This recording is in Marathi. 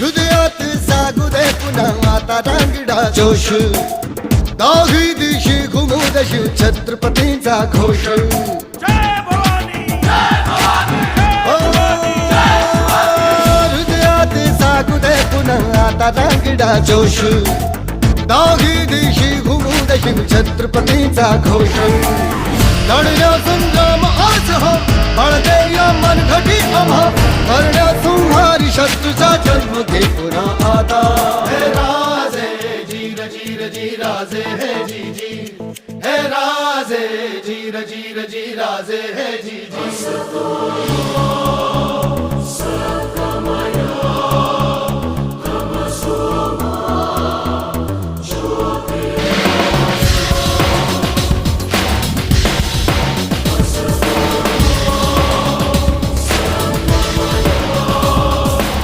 हृदयात जागू दे पुन्हा आता रांगडा जोश दाही दिशी घुमू दशी छत्रपतींचा घोष हृदयात जागू दे पुन्हा आता रांगडा जोश दाही दिशी घुमू दशी छत्रपतींचा घोष लढल्या संग्राम आज हो बळदे या मनघटी आम्हा करण्या संहारी शत्रूचा जन्म घे पुन्हा आता हे राजे जीर जीर जी राजे हे जी जी हे राजे जीर जीर जी राजे हे जी जी